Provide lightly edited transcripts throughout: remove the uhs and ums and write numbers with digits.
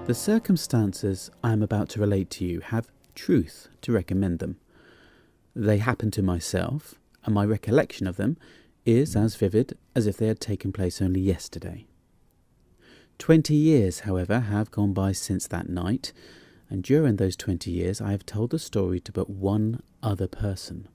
The circumstances I am about to relate to you have truth to recommend them. They happened to myself, and my recollection of them is as vivid as if they had taken place only yesterday. 20 years, however, have gone by since that night, and during those 20 years I have told the story to but one other person.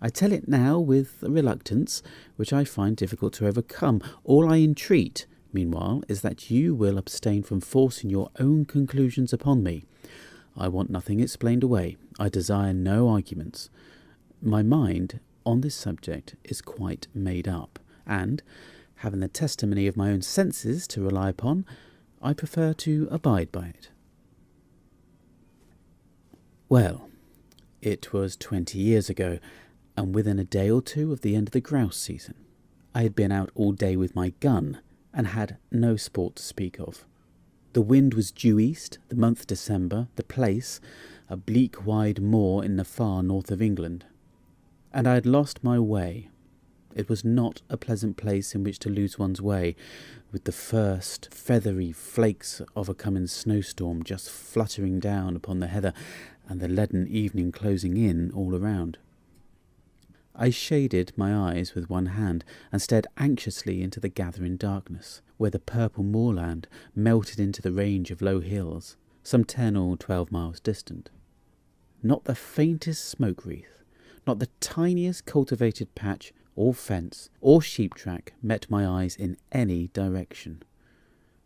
I tell it now with a reluctance which I find difficult to overcome. All I entreat, meanwhile, is that you will abstain from forcing your own conclusions upon me. I want nothing explained away. I desire no arguments. My mind on this subject is quite made up, and, having the testimony of my own senses to rely upon, I prefer to abide by it. Well, it was 20 years ago, and within a day or two of the end of the grouse season. I had been out all day with my gun, and had no sport to speak of. The wind was due east, the month December, the place, a bleak wide moor in the far north of England. And I had lost my way. It was not a pleasant place in which to lose one's way, with the first feathery flakes of a coming snowstorm just fluttering down upon the heather, and the leaden evening closing in all around. I shaded my eyes with one hand, and stared anxiously into the gathering darkness, where the purple moorland melted into the range of low hills, some 10 or 12 miles distant. Not the faintest smoke wreath, not the tiniest cultivated patch, or fence, or sheep track met my eyes in any direction.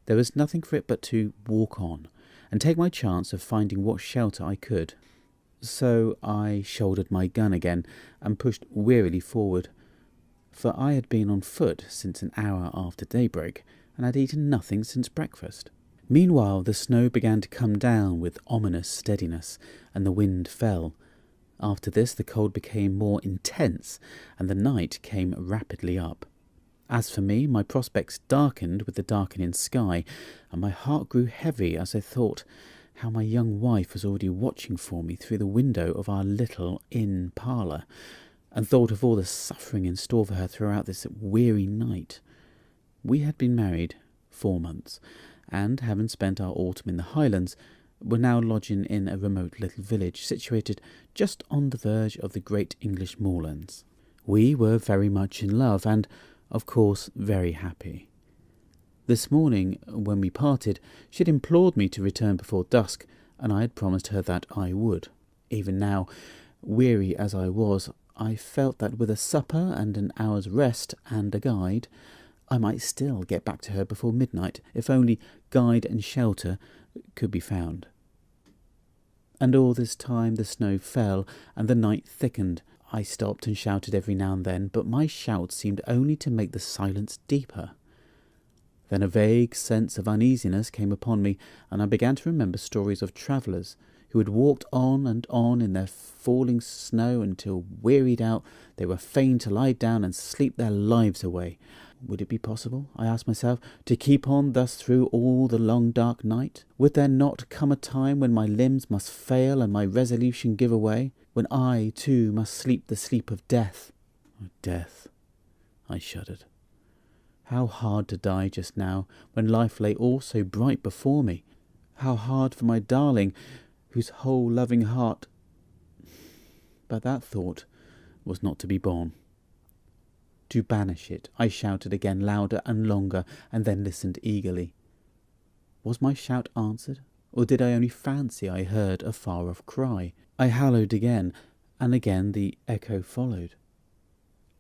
There was nothing for it but to walk on, and take my chance of finding what shelter I could. So I shouldered my gun again, and pushed wearily forward, for I had been on foot since an hour after daybreak, and had eaten nothing since breakfast. Meanwhile the snow began to come down with ominous steadiness, and the wind fell. After this the cold became more intense, and the night came rapidly up. As for me, my prospects darkened with the darkening sky, and my heart grew heavy as I thought how my young wife was already watching for me through the window of our little inn parlour, and thought of all the suffering in store for her throughout this weary night. We had been married 4 months, and, having spent our autumn in the Highlands, were now lodging in a remote little village situated just on the verge of the great English moorlands. We were very much in love, and, of course, very happy. This morning, when we parted, she had implored me to return before dusk, and I had promised her that I would. Even now, weary as I was, I felt that with a supper and an hour's rest and a guide, I might still get back to her before midnight, if only guide and shelter could be found. And all this time the snow fell, and the night thickened. I stopped and shouted every now and then, but my shouts seemed only to make the silence deeper. Then a vague sense of uneasiness came upon me, and I began to remember stories of travellers who had walked on and on in their falling snow until, wearied out, they were fain to lie down and sleep their lives away. Would it be possible, I asked myself, to keep on thus through all the long dark night? Would there not come a time when my limbs must fail and my resolution give away, when I, too, must sleep the sleep of death? Oh, death! I shuddered. How hard to die just now, when life lay all so bright before me. How hard for my darling, whose whole loving heart... But that thought was not to be borne. To banish it, I shouted again, louder and longer, and then listened eagerly. Was my shout answered, or did I only fancy I heard a far-off cry? I hallooed again, and again the echo followed.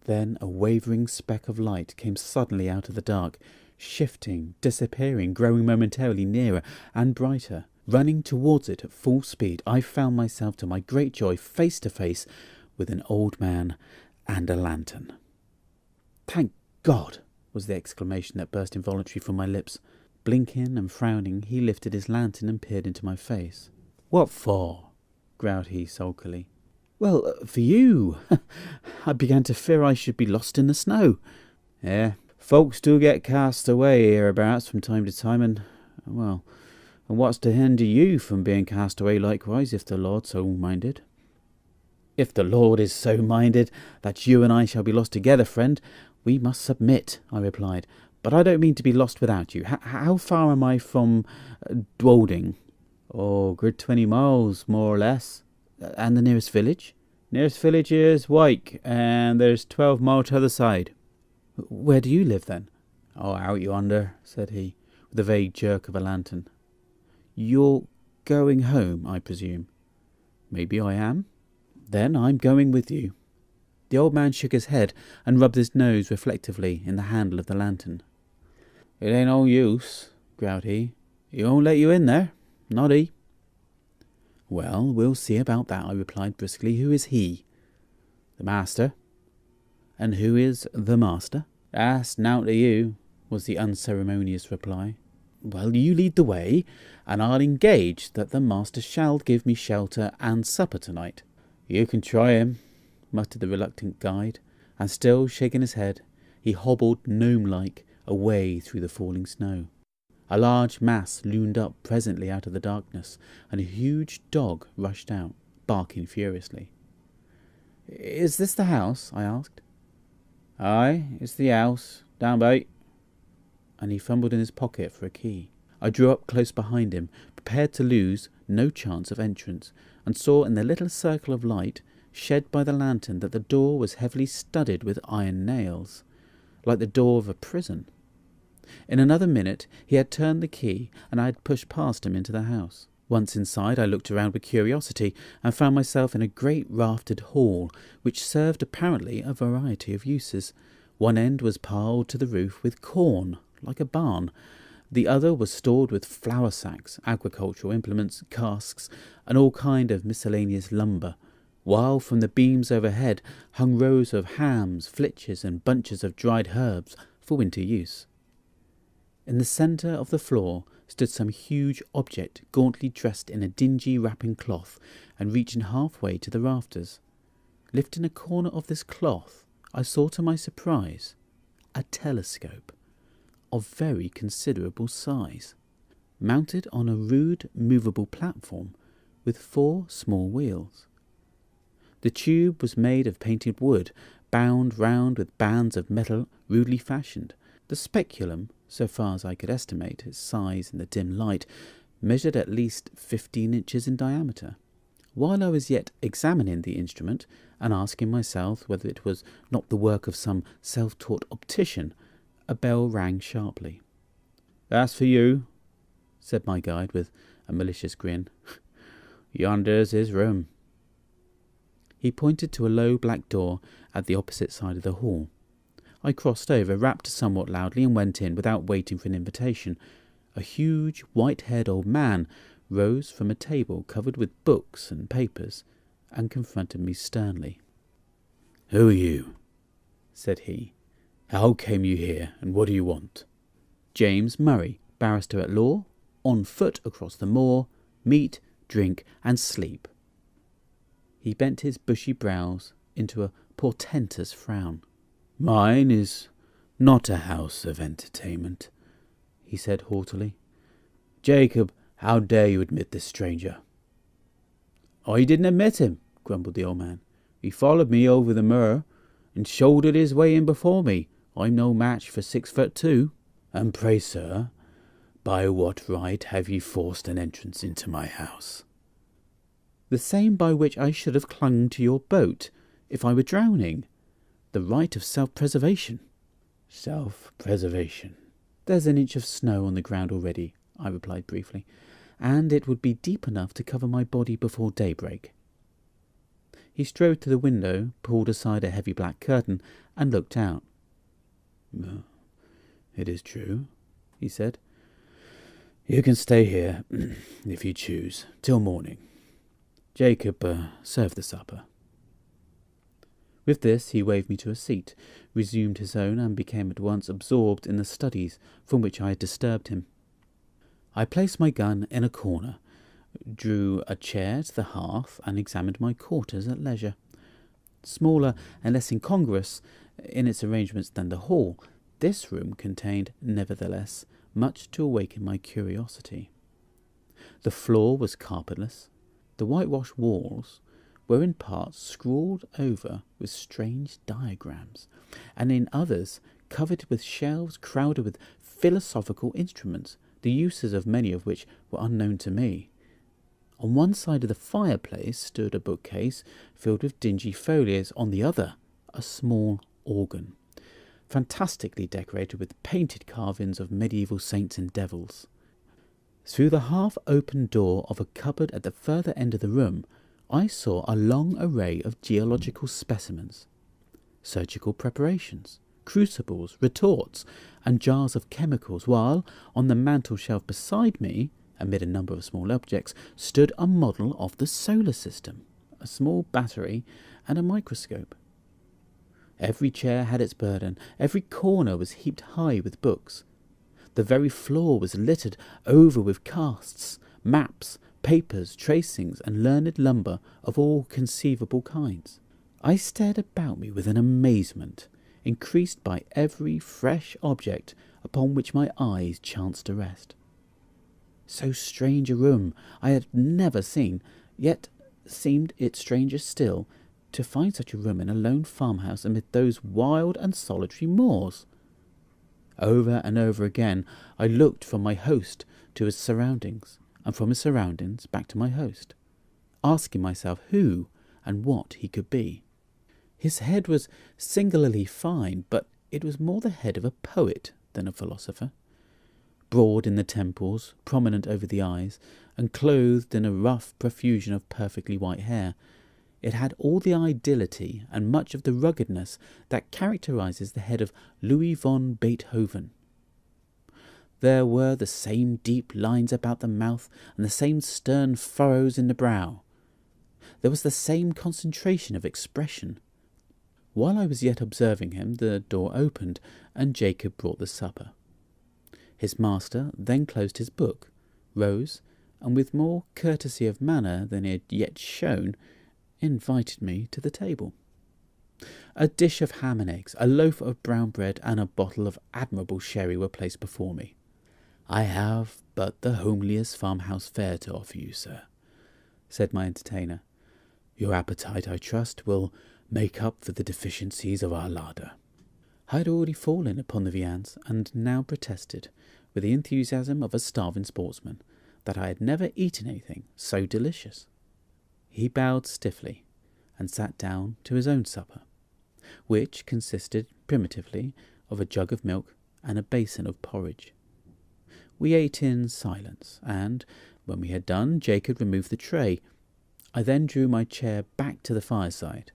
Then a wavering speck of light came suddenly out of the dark, shifting, disappearing, growing momentarily nearer and brighter. Running towards it at full speed, I found myself, to my great joy, face to face with an old man and a lantern. "Thank God!" was the exclamation that burst involuntarily from my lips. Blinking and frowning, he lifted his lantern and peered into my face. "What for?" growled he sulkily. "Well, for you. I began to fear I should be lost in the snow." Folks do get cast away hereabouts from time to time, and what's to hinder you from being cast away likewise, if the Lord's so minded?" "If the Lord is so minded that you and I shall be lost together, friend, we must submit," I replied. But I don't mean to be lost without you. How far am I from Dwolding? Oh, good 20 miles, more or less. And the nearest village? Nearest village is Wyke, and there's 12 miles to the other side. Where do you live, then? Oh, out yonder, said he, with a vague jerk of a lantern. You're going home, I presume? Maybe I am. Then I'm going with you. The old man shook his head and rubbed his nose reflectively in the handle of the lantern. It ain't no use, growled he. He won't let you in there, not he. Well, we'll see about that, I replied briskly. Who is he? The master. And who is the master? That's nowt to you, was the unceremonious reply. Well, you lead the way, and I'll engage that the master shall give me shelter and supper tonight. You can try him, muttered the reluctant guide, and still shaking his head, he hobbled gnome-like away through the falling snow. A large mass loomed up presently out of the darkness, and a huge dog rushed out, barking furiously. Is this the house? I asked. Aye, it's the house, down by. And he fumbled in his pocket for a key. I drew up close behind him, prepared to lose no chance of entrance, and saw in the little circle of light shed by the lantern that the door was heavily studded with iron nails, like the door of a prison. In another minute he had turned the key, and I had pushed past him into the house. Once inside, I looked around with curiosity, and found myself in a great raftered hall, which served apparently a variety of uses. One end was piled to the roof with corn, like a barn. The other was stored with flour sacks, agricultural implements, casks, and all kind of miscellaneous lumber, while from the beams overhead hung rows of hams, flitches, and bunches of dried herbs for winter use. In the centre of the floor stood some huge object gauntly dressed in a dingy wrapping cloth and reaching halfway to the rafters. Lifting a corner of this cloth, I saw to my surprise a telescope of very considerable size, mounted on a rude movable platform with 4 small wheels. The tube was made of painted wood, bound round with bands of metal rudely fashioned. The speculum, so far as I could estimate its size in the dim light, measured at least 15 inches in diameter. While I was yet examining the instrument, and asking myself whether it was not the work of some self-taught optician, a bell rang sharply. "That's for you," said my guide with a malicious grin. "Yonder's his room." He pointed to a low black door at the opposite side of the hall. I crossed over, rapped somewhat loudly, and went in without waiting for an invitation. A huge, white-haired old man rose from a table covered with books and papers, and confronted me sternly. "Who are you?" said he. "How came you here, and what do you want?" "James Murray, barrister at law, on foot across the moor, meat, drink, and sleep." He bent his bushy brows into a portentous frown. "Mine is not a house of entertainment," he said haughtily. "Jacob, how dare you admit this stranger?" "I didn't admit him," grumbled the old man. "He followed me over the moor, and shouldered his way in before me. I'm no match for 6'2". "And pray, sir, by what right have you forced an entrance into my house?" "The same by which I should have clung to your boat, if I were drowning. The right of self-preservation." "Self-preservation?" "There's an inch of snow on the ground already," I replied briefly, "and it would be deep enough to cover my body before daybreak." He strode to the window, pulled aside a heavy black curtain, and looked out. "It is true," he said. "You can stay here, if you choose, till morning. Jacob, serve the supper." With this he waved me to a seat, resumed his own, and became at once absorbed in the studies from which I had disturbed him. I placed my gun in a corner, drew a chair to the hearth, and examined my quarters at leisure. Smaller and less incongruous in its arrangements than the hall, this room contained, nevertheless, much to awaken my curiosity. The floor was carpetless. The whitewashed walls were in parts scrawled over with strange diagrams, and in others covered with shelves crowded with philosophical instruments, the uses of many of which were unknown to me. On one side of the fireplace stood a bookcase filled with dingy folios, on the other a small organ, fantastically decorated with painted carvings of medieval saints and devils. Through the half-open door of a cupboard at the further end of the room, I saw a long array of geological specimens, surgical preparations, crucibles, retorts, and jars of chemicals, while on the mantel-shelf beside me, amid a number of small objects, stood a model of the solar system, a small battery, and a microscope. Every chair had its burden, every corner was heaped high with books. The very floor was littered over with casts, maps, papers, tracings, and learned lumber of all conceivable kinds. I stared about me with an amazement, increased by every fresh object upon which my eyes chanced to rest. So strange a room I had never seen, yet seemed it stranger still to find such a room in a lone farmhouse amid those wild and solitary moors. Over and over again I looked from my host to his surroundings, and from his surroundings back to my host, asking myself who and what he could be. His head was singularly fine, but it was more the head of a poet than a philosopher. Broad in the temples, prominent over the eyes, and clothed in a rough profusion of perfectly white hair, it had all the ideality and much of the ruggedness that characterizes the head of Louis von Beethoven. There were the same deep lines about the mouth and the same stern furrows in the brow. There was the same concentration of expression. While I was yet observing him, the door opened, and Jacob brought the supper. His master then closed his book, rose, and with more courtesy of manner than he had yet shown, invited me to the table. A dish of ham and eggs, a loaf of brown bread, and a bottle of admirable sherry were placed before me. "I have but the homeliest farmhouse fare to offer you, sir," said my entertainer. "Your appetite, I trust, will make up for the deficiencies of our larder." I had already fallen upon the viands, and now protested, with the enthusiasm of a starving sportsman, that I had never eaten anything so delicious. He bowed stiffly, and sat down to his own supper, which consisted primitively of a jug of milk and a basin of porridge. We ate in silence, and, when we had done, Jacob removed the tray. I then drew my chair back to the fireside.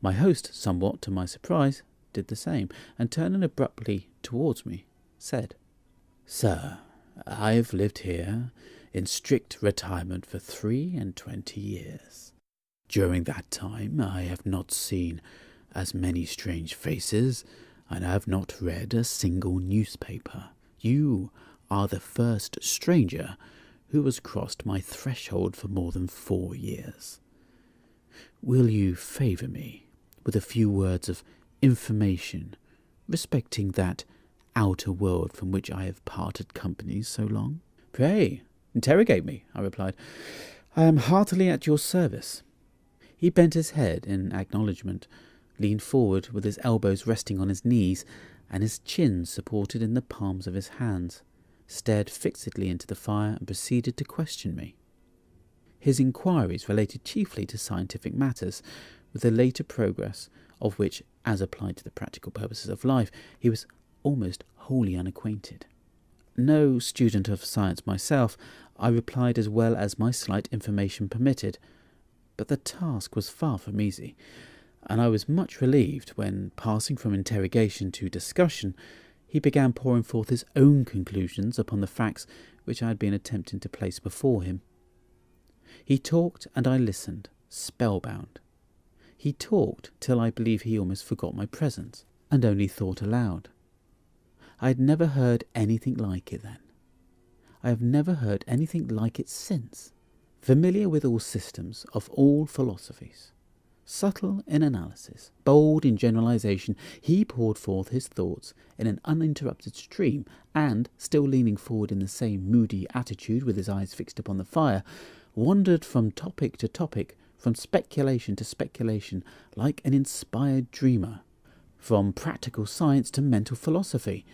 My host, somewhat to my surprise, did the same, and turning abruptly towards me, said, "Sir, I have lived here in strict retirement for 23 years. During that time I have not seen as many strange faces, and I have not read a single newspaper. You are the first stranger who has crossed my threshold for more than 4 years. Will you favour me with a few words of information respecting that outer world from which I have parted company so long?" "Pray, interrogate me," I replied. "I am heartily at your service." He bent his head in acknowledgment, leaned forward with his elbows resting on his knees, and his chin supported in the palms of his hands, stared fixedly into the fire, and proceeded to question me. His inquiries related chiefly to scientific matters, with the later progress of which, as applied to the practical purposes of life, he was almost wholly unacquainted. No student of science myself, I replied as well as my slight information permitted, but the task was far from easy, and I was much relieved when, passing from interrogation to discussion, he began pouring forth his own conclusions upon the facts which I had been attempting to place before him. He talked, and I listened, spellbound. He talked till I believe he almost forgot my presence, and only thought aloud. I had never heard anything like it then. I have never heard anything like it since. Familiar with all systems of all philosophies, subtle in analysis, bold in generalization, he poured forth his thoughts in an uninterrupted stream, and, still leaning forward in the same moody attitude with his eyes fixed upon the fire, wandered from topic to topic, from speculation to speculation, like an inspired dreamer. from practical science to mental philosophy,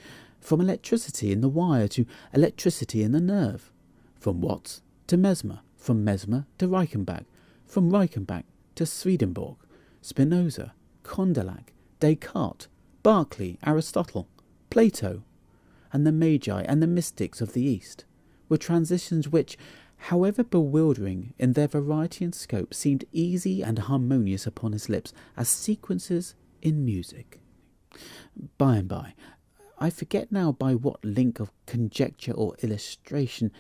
from electricity in the wire to electricity in the nerve, from Watts to Mesmer, from Mesmer to Reichenbach, from Reichenbach to Swedenborg, Spinoza, Condillac, Descartes, Berkeley, Aristotle, Plato, and the Magi and the mystics of the East, were transitions which, however bewildering in their variety and scope, seemed easy and harmonious upon his lips as sequences in music. By and by, I forget now by what link of conjecture or illustration,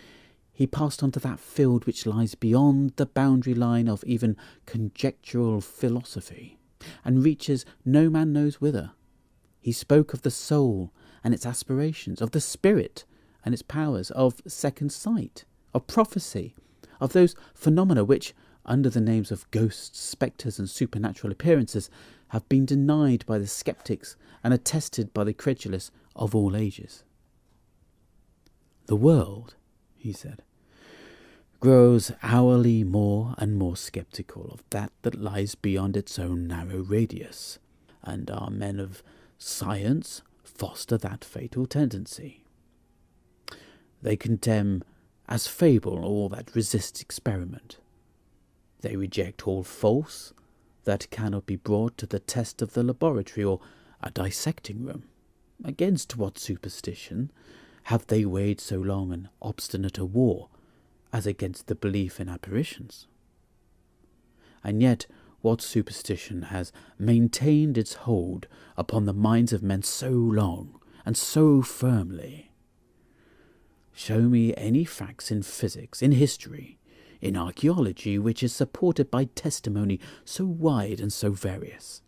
he passed on to that field which lies beyond the boundary line of even conjectural philosophy, and reaches no man knows whither. He spoke of the soul and its aspirations, of the spirit and its powers, of second sight, of prophecy, of those phenomena which, under the names of ghosts, spectres, and supernatural appearances, have been denied by the sceptics and attested by the credulous of all ages. The world, he said, grows hourly more and more sceptical of that lies beyond its own narrow radius, and our men of science foster that fatal tendency. They condemn as fable all that resists experiment. They reject all false that cannot be brought to the test of the laboratory or a dissecting room. Against what superstition have they waged so long and obstinate a war as against the belief in apparitions? And yet what superstition has maintained its hold upon the minds of men so long and so firmly? Show me any facts in physics, in history, in archaeology, which is supported by testimony so wide and so various,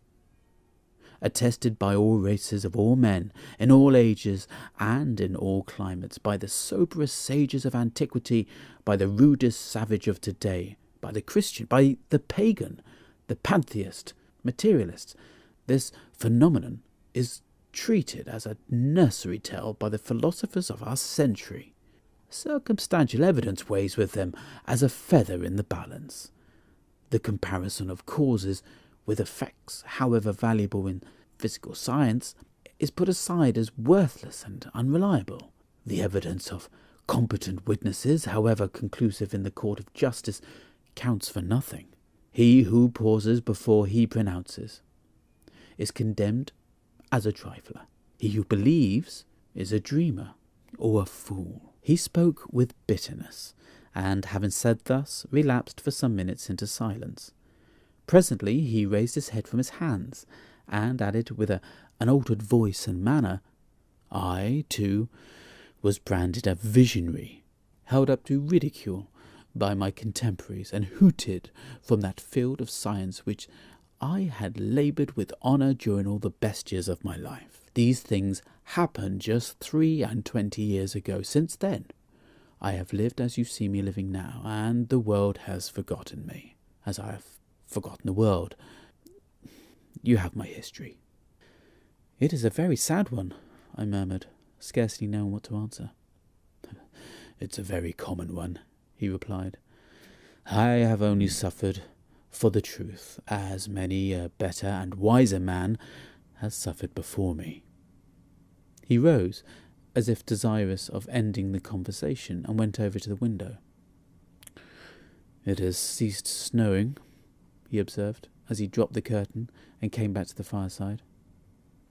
attested by all races of all men, in all ages and in all climates, by the soberest sages of antiquity, by the rudest savage of today, by the Christian, by the pagan, the pantheist, materialist. This phenomenon is treated as a nursery tale by the philosophers of our century. Circumstantial evidence weighs with them as a feather in the balance. The comparison of causes with effects, however valuable in physical science, is put aside as worthless and unreliable. The evidence of competent witnesses, however conclusive in the court of justice, counts for nothing. He who pauses before he pronounces is condemned as a trifler. He who believes is a dreamer or a fool. He spoke with bitterness, and having said thus, relapsed for some minutes into silence. Presently he raised his head from his hands, and added with an altered voice and manner, I, too, was branded a visionary, held up to ridicule by my contemporaries, and hooted from that field of science which I had laboured with honour during all the best years of my life. These things happened just 23 years ago. Since then, I have lived as you see me living now, and the world has forgotten me, as I have forgotten the world. You have my history. It is a very sad one, I murmured, scarcely knowing what to answer. It's a very common one, he replied. I have only suffered for the truth, as many a better and wiser man has suffered before me. He rose, as if desirous of ending the conversation, and went over to the window. It has ceased snowing, he observed, as he dropped the curtain and came back to the fireside.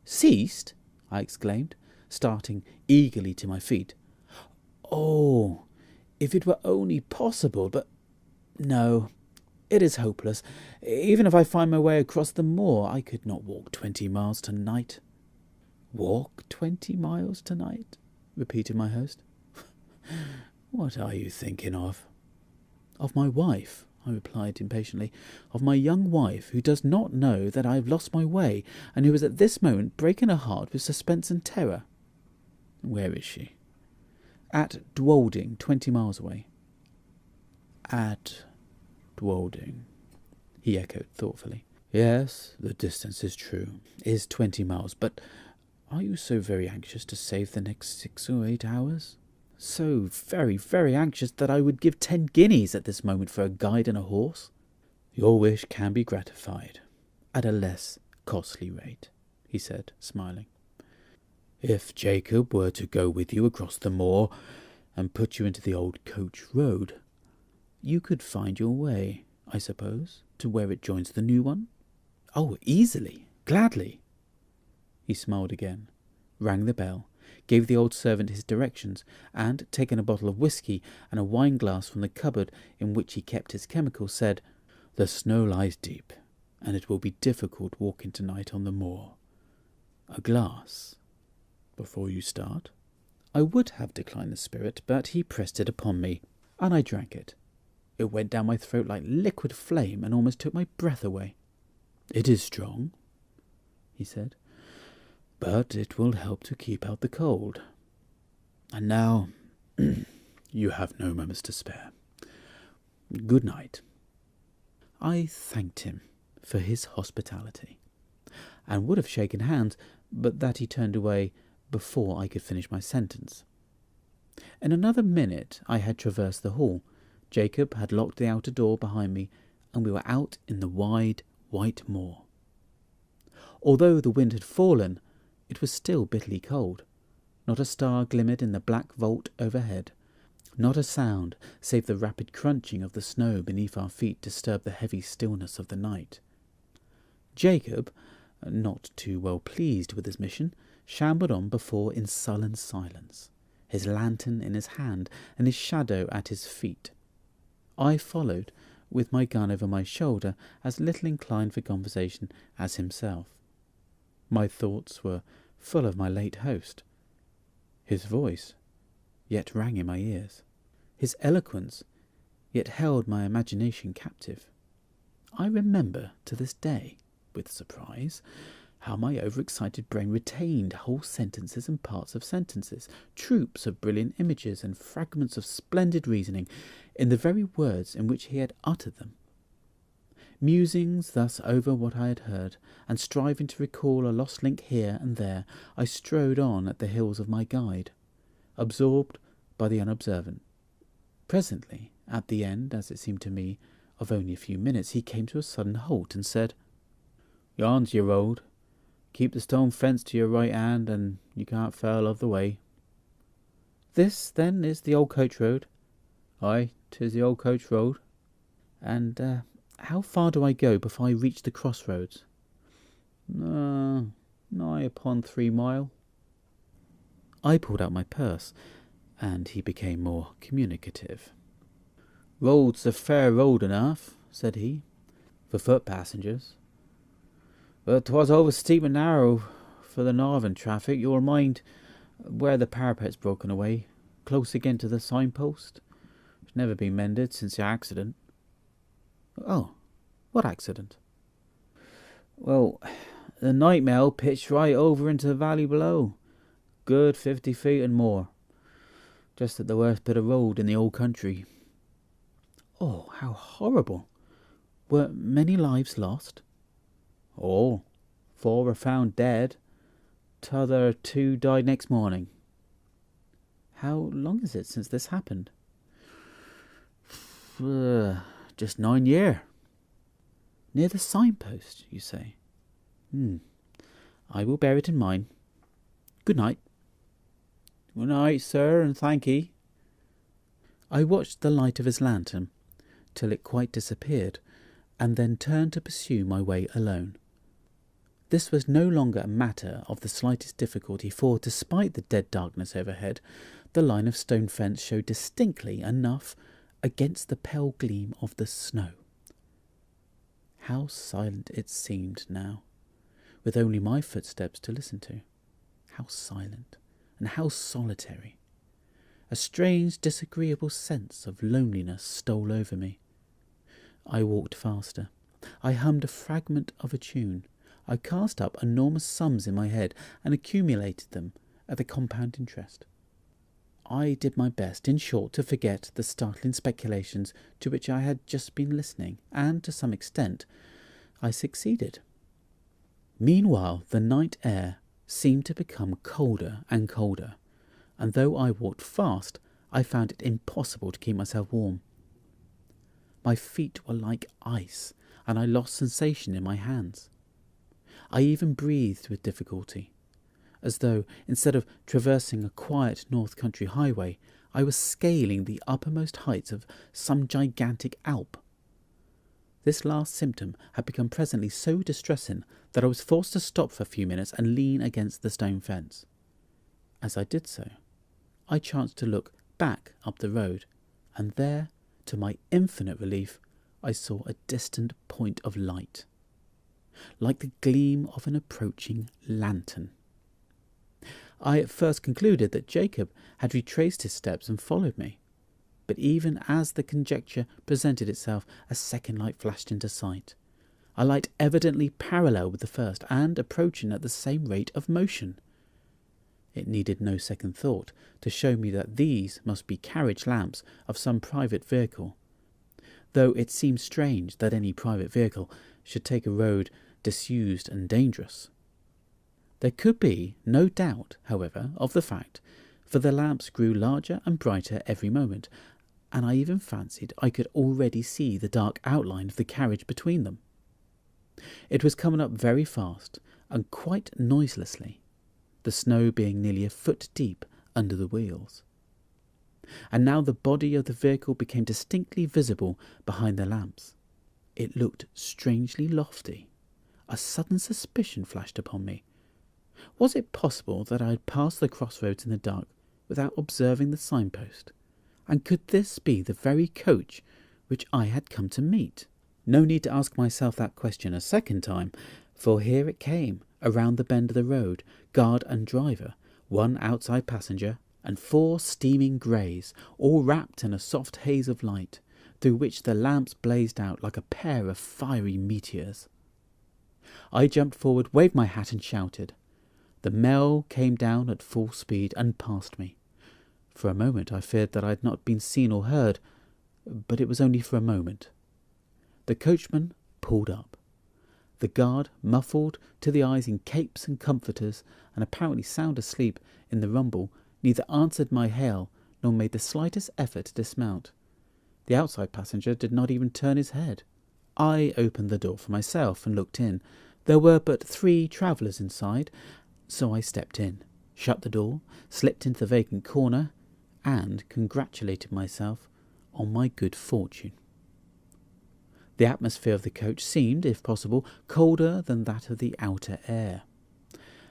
Ceased? I exclaimed, starting eagerly to my feet. Oh, if it were only possible, but no, it is hopeless. Even if I find my way across the moor, I could not walk 20 miles tonight. Walk 20 miles tonight? Repeated my host. What are you thinking of? Of my wife, I replied impatiently. Of my young wife, who does not know that I have lost my way, and who is at this moment breaking her heart with suspense and terror. Where is she? At Dwolding, 20 miles away. At Dwolding, he echoed thoughtfully. Yes, the distance is true, is 20 miles, but are you so very anxious to save the next 6 or 8 hours? So very, very anxious that I would give 10 guineas at this moment for a guide and a horse. Your wish can be gratified, at a less costly rate. he said, smiling. "If Jacob were to go with you across the moor and put you into the old coach road, you could find your way, I suppose, to where it joins the new one?" "Oh, easily, gladly." He smiled again, rang the bell, gave the old servant his directions, and, taking a bottle of whisky and a wine-glass from the cupboard in which he kept his chemicals, said, "The snow lies deep, and it will be difficult walking tonight on the moor. A glass before you start?" I would have declined the spirit, but he pressed it upon me, and I drank it. It went down my throat like liquid flame and almost took my breath away. "It is strong," he said, "but it will help to keep out the cold. And now you have no moments to spare. Good night." I thanked him for his hospitality, and would have shaken hands, but that he turned away before I could finish my sentence. In another minute I had traversed the hall. Jacob had locked the outer door behind me, and we were out in the wide, white moor. Although the wind had fallen, it was still bitterly cold. Not a star glimmered in the black vault overhead. Not a sound, save the rapid crunching of the snow beneath our feet, disturbed the heavy stillness of the night. Jacob, not too well pleased with his mission, shambled on before in sullen silence, his lantern in his hand and his shadow at his feet. I followed, with my gun over my shoulder, as little inclined for conversation as himself. My thoughts were full of my late host. His voice yet rang in my ears. His eloquence yet held my imagination captive. I remember to this day, with surprise, how my overexcited brain retained whole sentences and parts of sentences, troops of brilliant images and fragments of splendid reasoning, in the very words in which he had uttered them. Musings thus over what I had heard, and striving to recall a lost link here and there, I strode on at the heels of my guide, absorbed by the unobservant. Presently, at the end, as it seemed to me, of only a few minutes, he came to a sudden halt and said, "Yon's your road. Keep the stone fence to your right hand, and you can't fail of the way." "This, then, is the old coach road?" "Aye, 'tis the old coach road." "And how far do I go before I reach the crossroads?" Nigh upon 3 mile." I pulled out my purse, and he became more communicative. "Road's a fair road enough," said he, "for foot passengers. But 'twas over steep and narrow for the northern traffic. You'll mind where the parapet's broken away, close again to the signpost. It's never been mended since your accident." "Oh, what accident?" "Well, the night mail pitched right over into the valley below. Good 50 feet and more. Just at the worst bit of road in the old country." "Oh, how horrible! Were many lives lost?" "Oh, 4 were found dead. T'other 2 died next morning." "How long is it since this happened?" "Just 9 year." "Near the signpost, you say?" "I will bear it in mind. Good night." "Good night, sir, and thank'ee." I watched the light of his lantern till it quite disappeared, and then turned to pursue my way alone. This was no longer a matter of the slightest difficulty, for, despite the dead darkness overhead, the line of stone fence showed distinctly enough against the pale gleam of the snow. How silent it seemed now, with only my footsteps to listen to. How silent, and how solitary. A strange, disagreeable sense of loneliness stole over me. I walked faster. I hummed a fragment of a tune. I cast up enormous sums in my head and accumulated them at the compound interest. I did my best, in short, to forget the startling speculations to which I had just been listening, and, to some extent, I succeeded. Meanwhile, the night air seemed to become colder and colder, and though I walked fast, I found it impossible to keep myself warm. My feet were like ice, and I lost sensation in my hands. I even breathed with difficulty, as though, instead of traversing a quiet North Country highway, I was scaling the uppermost heights of some gigantic Alp. This last symptom had become presently so distressing that I was forced to stop for a few minutes and lean against the stone fence. As I did so, I chanced to look back up the road, and there, to my infinite relief, I saw a distant point of light, like the gleam of an approaching lantern. I at first concluded that Jacob had retraced his steps and followed me, but even as the conjecture presented itself, a second light flashed into sight, a light evidently parallel with the first and approaching at the same rate of motion. It needed no second thought to show me that these must be carriage lamps of some private vehicle, though it seemed strange that any private vehicle should take a road disused and dangerous. There could be no doubt, however, of the fact, for the lamps grew larger and brighter every moment, and I even fancied I could already see the dark outline of the carriage between them. It was coming up very fast and quite noiselessly, the snow being nearly a foot deep under the wheels. And now the body of the vehicle became distinctly visible behind the lamps. It looked strangely lofty. A sudden suspicion flashed upon me. Was it possible that I had passed the crossroads in the dark without observing the signpost? And could this be the very coach which I had come to meet? No need to ask myself that question a second time, for here it came, around the bend of the road, guard and driver, one outside passenger, and 4 steaming greys, all wrapped in a soft haze of light, through which the lamps blazed out like a pair of fiery meteors. I jumped forward, waved my hat, and shouted. The mail came down at full speed and passed me. For a moment I feared that I had not been seen or heard, but it was only for a moment. The coachman pulled up. The guard, muffled to the eyes in capes and comforters, and apparently sound asleep in the rumble, neither answered my hail nor made the slightest effort to dismount. The outside passenger did not even turn his head. I opened the door for myself and looked in. There were but 3 travellers inside, so I stepped in, shut the door, slipped into the vacant corner, and congratulated myself on my good fortune. The atmosphere of the coach seemed, if possible, colder than that of the outer air,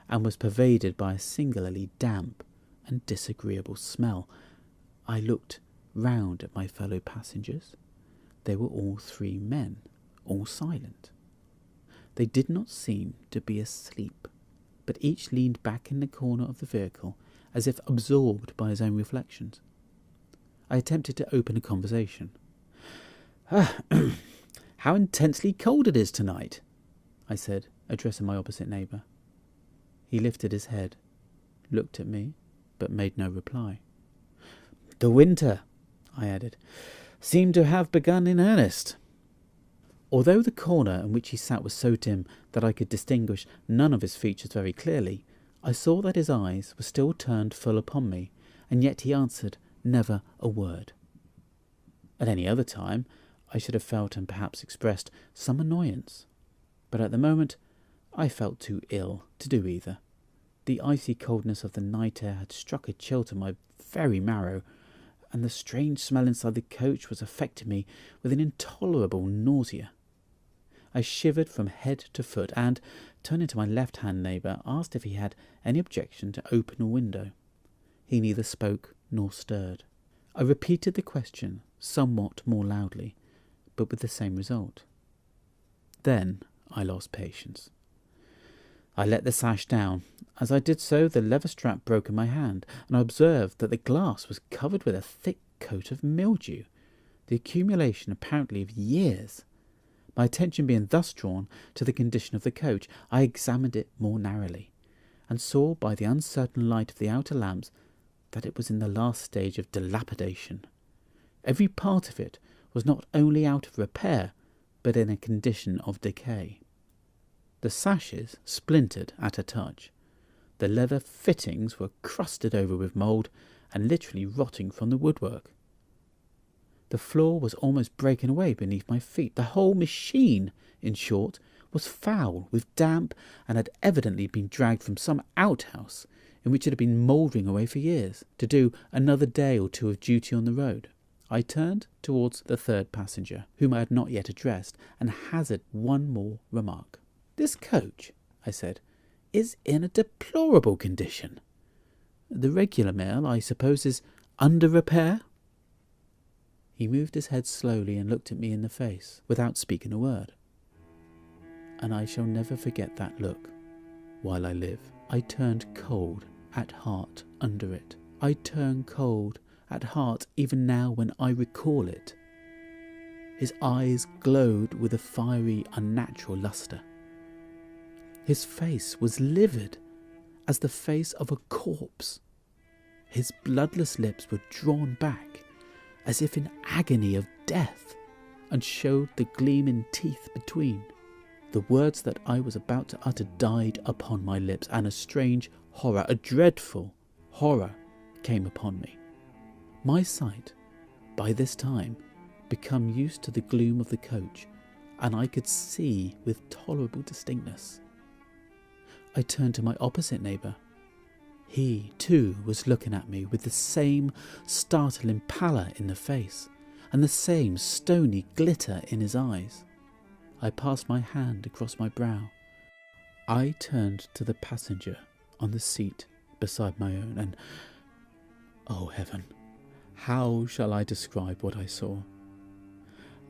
and was pervaded by a singularly damp and disagreeable smell. I looked round at my fellow passengers. They were all 3 men, all silent. They did not seem to be asleep, but each leaned back in the corner of the vehicle as if absorbed by his own reflections. I attempted to open a conversation. How intensely cold it is tonight, I said, addressing my opposite neighbour. He lifted his head, looked at me, but made no reply. The winter, I added, seemed to have begun in earnest. Although the corner in which he sat was so dim that I could distinguish none of his features very clearly, I saw that his eyes were still turned full upon me, and yet he answered never a word. At any other time I should have felt and perhaps expressed some annoyance, but at the moment I felt too ill to do either. The icy coldness of the night air had struck a chill to my very marrow, and the strange smell inside the coach was affecting me with an intolerable nausea. I shivered from head to foot, and, turning to my left-hand neighbour, asked if he had any objection to open a window. He neither spoke nor stirred. I repeated the question somewhat more loudly, but with the same result. Then I lost patience. I let the sash down. As I did so, the leather strap broke in my hand, and I observed that the glass was covered with a thick coat of mildew, the accumulation apparently of years. My attention being thus drawn to the condition of the coach, I examined it more narrowly, and saw by the uncertain light of the outer lamps that it was in the last stage of dilapidation. Every part of it was not only out of repair, but in a condition of decay. The sashes splintered at a touch. The leather fittings were crusted over with mould and literally rotting from the woodwork. The floor was almost breaking away beneath my feet. The whole machine, in short, was foul with damp and had evidently been dragged from some outhouse in which it had been mouldering away for years, to do another day or two of duty on the road. I turned towards the third passenger, whom I had not yet addressed, and hazarded one more remark. "This coach," I said, "is in a deplorable condition. The regular mail, I suppose, is under repair?" He moved his head slowly and looked at me in the face, without speaking a word. And I shall never forget that look while I live. I turned cold at heart under it. I turn cold at heart even now when I recall it. His eyes glowed with a fiery, unnatural lustre. His face was livid as the face of a corpse. His bloodless lips were drawn back as if in agony of death, and showed the gleaming teeth between. The words that I was about to utter died upon my lips, and a strange horror, a dreadful horror, came upon me. My sight, by this time, become used to the gloom of the coach, and I could see with tolerable distinctness. I turned to my opposite neighbour. He, too, was looking at me with the same startling pallor in the face, and the same stony glitter in his eyes. I passed my hand across my brow. I turned to the passenger on the seat beside my own, and, oh heaven, how shall I describe what I saw?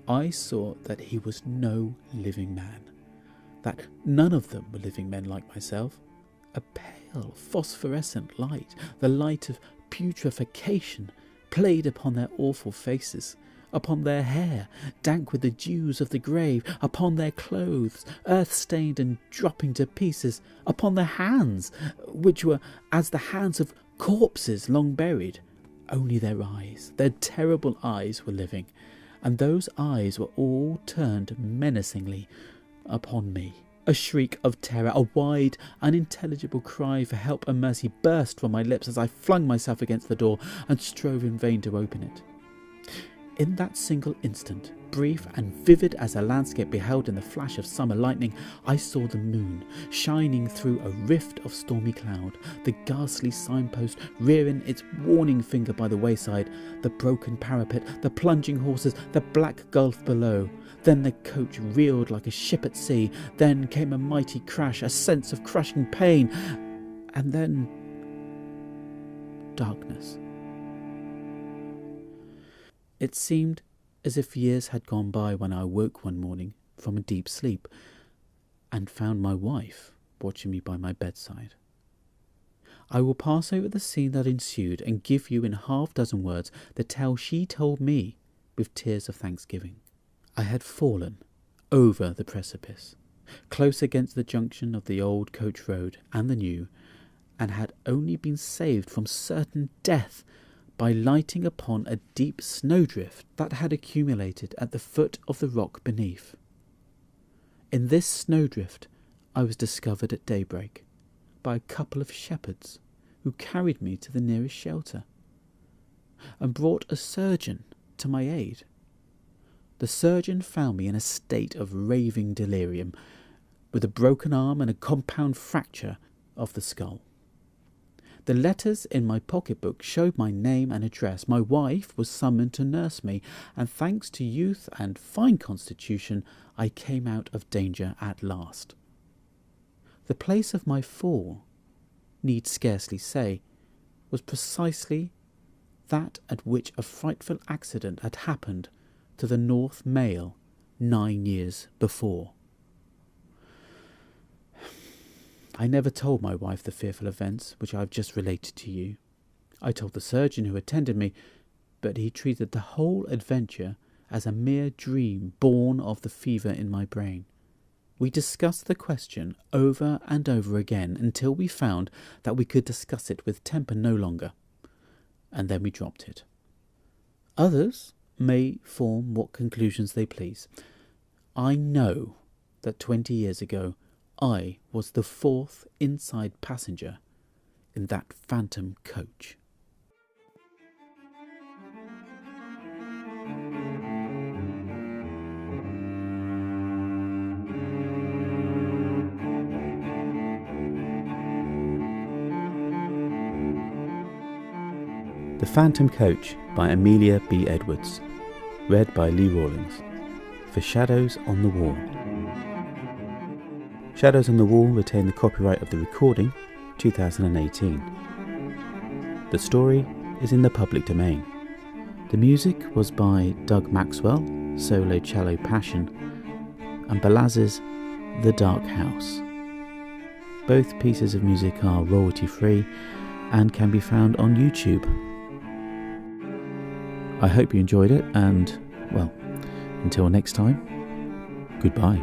I saw that he was no living man, that none of them were living men like myself. A pale phosphorescent light, the light of putrefaction, played upon their awful faces, upon their hair, dank with the dews of the grave, upon their clothes, earth-stained and dropping to pieces, upon their hands, which were as the hands of corpses long buried. Only their eyes, their terrible eyes, were living, and those eyes were all turned menacingly upon me. A shriek of terror, a wide, unintelligible cry for help and mercy burst from my lips as I flung myself against the door and strove in vain to open it. In that single instant, brief and vivid as a landscape beheld in the flash of summer lightning, I saw the moon shining through a rift of stormy cloud, the ghastly signpost rearing its warning finger by the wayside, the broken parapet, the plunging horses, the black gulf below. Then the coach reeled like a ship at sea. Then came a mighty crash, a sense of crushing pain, and then darkness. It seemed as if years had gone by when I awoke one morning from a deep sleep and found my wife watching me by my bedside. I will pass over the scene that ensued and give you in half-dozen words the tale she told me with tears of thanksgiving. I had fallen over the precipice, close against the junction of the old coach road and the new, and had only been saved from certain death by lighting upon a deep snowdrift that had accumulated at the foot of the rock beneath. In this snowdrift I was discovered at daybreak by a couple of shepherds who carried me to the nearest shelter and brought a surgeon to my aid. The surgeon found me in a state of raving delirium, with a broken arm and a compound fracture of the skull. The letters in my pocketbook showed my name and address. My wife was summoned to nurse me, and thanks to youth and fine constitution, I came out of danger at last. The place of my fall, need scarcely say, was precisely that at which a frightful accident had happened to the North Mail 9 years before. I never told my wife the fearful events which I have just related to you. I told the surgeon who attended me, but he treated the whole adventure as a mere dream born of the fever in my brain. We discussed the question over and over again until we found that we could discuss it with temper no longer, and then we dropped it. Others may form what conclusions they please. I know that 20 years ago I was the fourth inside passenger in that phantom coach. The Phantom Coach by Amelia B. Edwards. Read by Lee Rawlings. For Shadows on the Wall. Shadows on the Wall retain the copyright of the recording, 2018. The story is in the public domain. The music was by Doug Maxwell, Solo Cello Passion, and Balaz's The Dark House. Both pieces of music are royalty-free and can be found on YouTube. I hope you enjoyed it, and, well, until next time, goodbye.